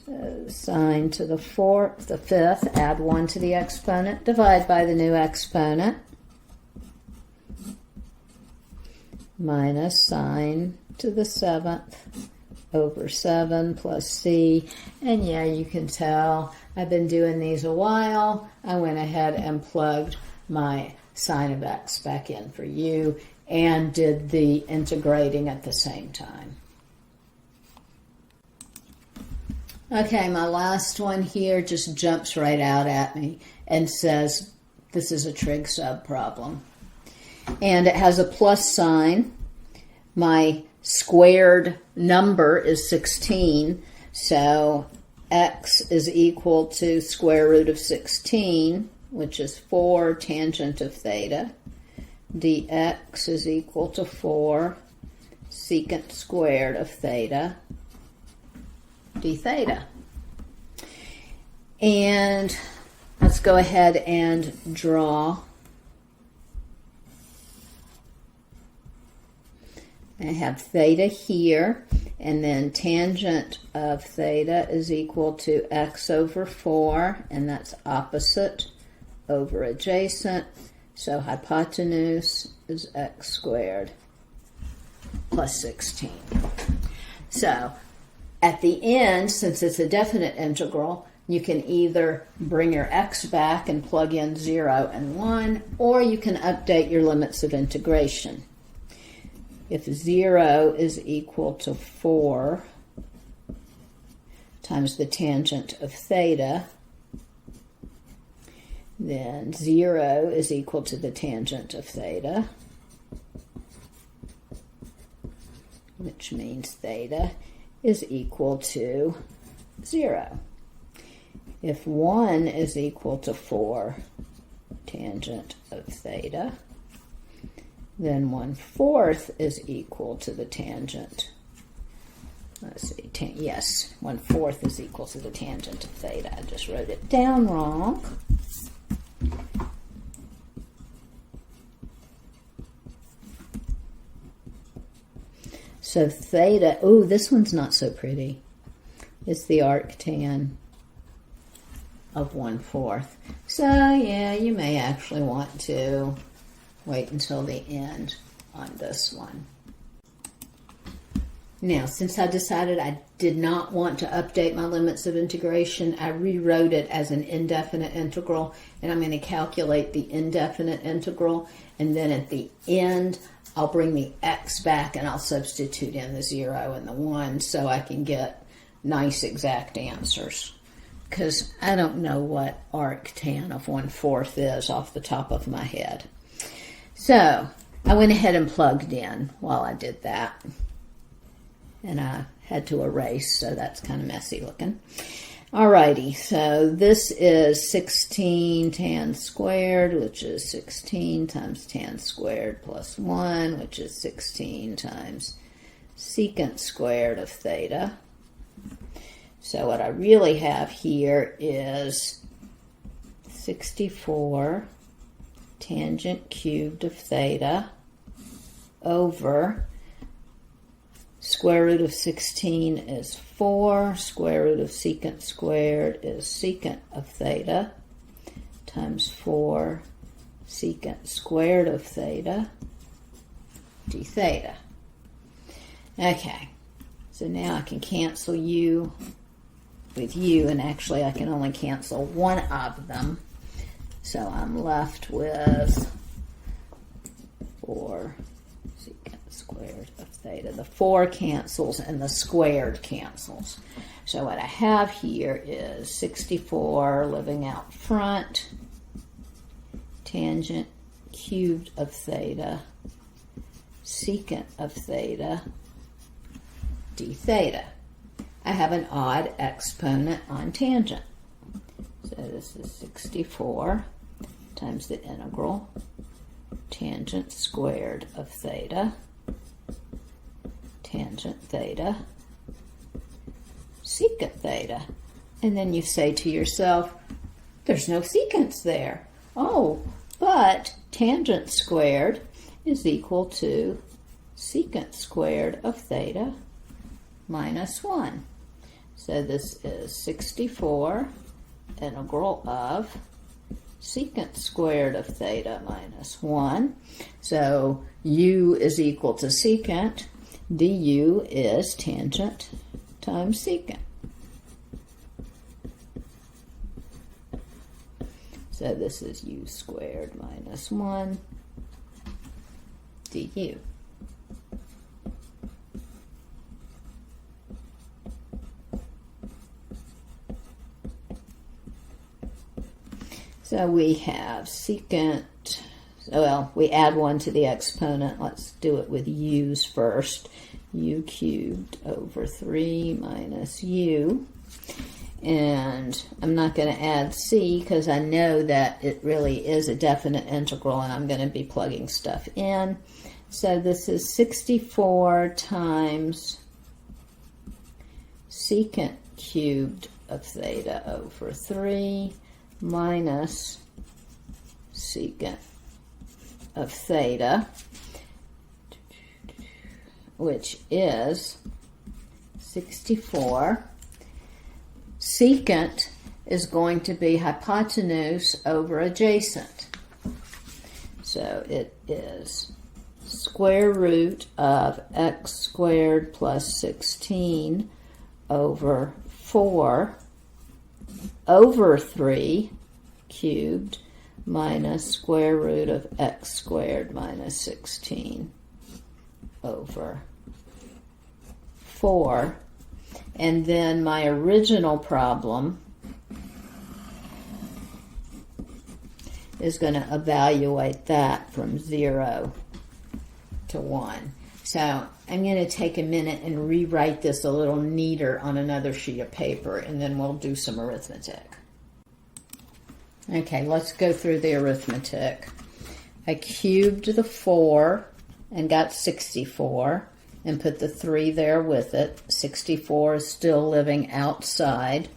So sine to the 4th, the 5th, add 1 to the exponent, divide by the new exponent, minus sine to the 7th over 7 plus c. And yeah, you can tell I've been doing these a while. I went ahead and plugged my sine of x back in for u and did the integrating at the same time. Okay, my last one here just jumps right out at me and says this is a trig sub problem. And it has a plus sign. My squared number is 16, so x is equal to square root of 16, which is 4 tangent of theta. Dx is equal to 4 secant squared of theta d theta. And let's go ahead and draw. I have theta here, and then tangent of theta is equal to x over 4, and that's opposite over adjacent. So hypotenuse is x squared plus 16. So at the end, since it's a definite integral, you can either bring your x back and plug in 0 and 1, or you can update your limits of integration. If 0 is equal to 4 times the tangent of theta, then 0 is equal to the tangent of theta, which means theta is equal to 0. If 1 is equal to 4 tangent of theta, then 1/4 is equal to the tangent. Let's see, yes, 1/4 is equal to the tangent of theta. I just wrote it down wrong. So theta, oh, this one's not so pretty. It's the arctan of 1/4. So yeah, you may actually want to wait until the end on this one. Now, since I decided I did not want to update my limits of integration, I rewrote it as an indefinite integral, and I'm going to calculate the indefinite integral, and then at the end, I'll bring the x back and I'll substitute in the 0 and the 1 so I can get nice exact answers. Because I don't know what arctan of 1/4 is off the top of my head. So I went ahead and plugged in while I did that. And I had to erase, so that's kind of messy looking. Alrighty, so this is 16 tan squared, which is 16 times tan squared plus 1, which is 16 times secant squared of theta. So what I really have here is 64 tangent cubed of theta over square root of 16 is 4, square root of secant squared is secant of theta times 4 secant squared of theta d theta. Okay, so now I can cancel u with u, and actually I can only cancel one of them. So I'm left with 4 secant squared of theta. The 4 cancels and the squared cancels. So what I have here is 64 living out front, tangent cubed of theta, secant of theta, d theta. I have an odd exponent on tangent. So this is 64 times the integral tangent squared of theta, tangent theta, secant theta. And then you say to yourself, there's no secants there. Oh, but tangent squared is equal to secant squared of theta minus 1. So this is 64 integral of secant squared of theta minus 1. So u is equal to secant. du is tangent times secant. So this is u squared minus 1 du. So we have secant, well, we add 1 to the exponent. Let's do it with u's first. U cubed over 3 minus u. And I'm not going to add c because I know that it really is a definite integral and I'm going to be plugging stuff in. So this is 64 times secant cubed of theta over 3 minus secant of theta, which is 64. Secant is going to be hypotenuse over adjacent. So it is square root of x squared plus 16 over 4 over 3 cubed minus square root of x squared minus 16 over 4. And then my original problem is going to evaluate that from 0 to 1. So I'm going to take a minute and rewrite this a little neater on another sheet of paper, and then we'll do some arithmetic. Okay, let's go through the arithmetic. I cubed the 4 and got 64 and put the 3 there with it. 64 is still living outside.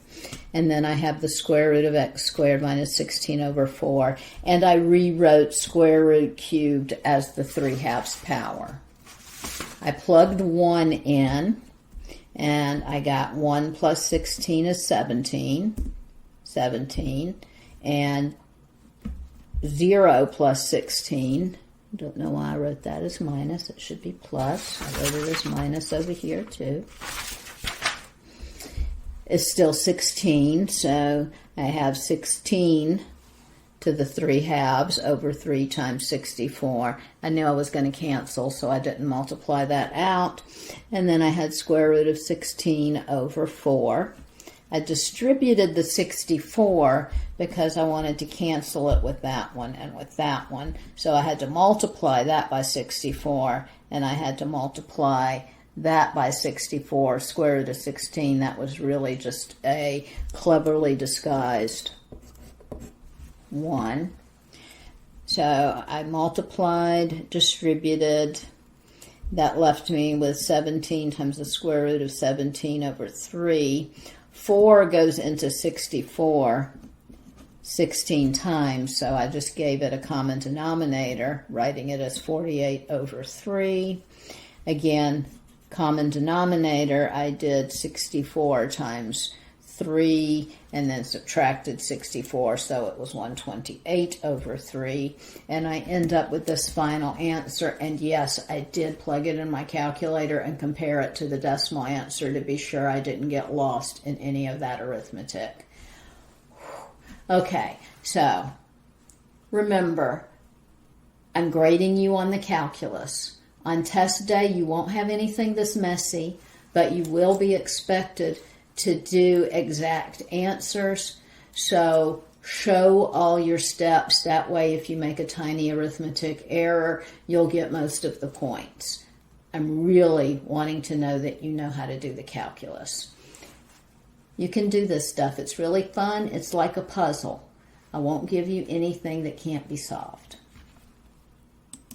And then I have the square root of x squared minus 16 over 4. And I rewrote square root cubed as the 3/2 power. I plugged 1 in, and I got 1 plus 16 is 17. And 0 plus 16, don't know why I wrote that as minus. It should be plus. I wrote it as minus over here too. It's still 16, so I have 16 to the 3/2 over 3 times 64. I knew I was going to cancel, so I didn't multiply that out. And then I had square root of 16 over 4. I distributed the 64 because I wanted to cancel it with that one and with that one. So I had to multiply that by 64, and I had to multiply that by 64, square root of 16. That was really just a cleverly disguised 1. So I multiplied, distributed. That left me with 17 times the square root of 17 over 3. 4 goes into 64 16 times, so I just gave it a common denominator, writing it as 48 over 3. Again, common denominator, I did 64 times 3 and then subtracted 64, so it was 128 over 3. And I end up with this final answer. And yes, I did plug it in my calculator and compare it to the decimal answer to be sure I didn't get lost in any of that arithmetic. Okay, so remember, I'm grading you on the calculus. On test day, you won't have anything this messy, but you will be expected to do exact answers. So show all your steps. That way, if you make a tiny arithmetic error, you'll get most of the points. I'm really wanting to know that you know how to do the calculus. You can do this stuff. It's really fun. It's like a puzzle. I won't give you anything that can't be solved.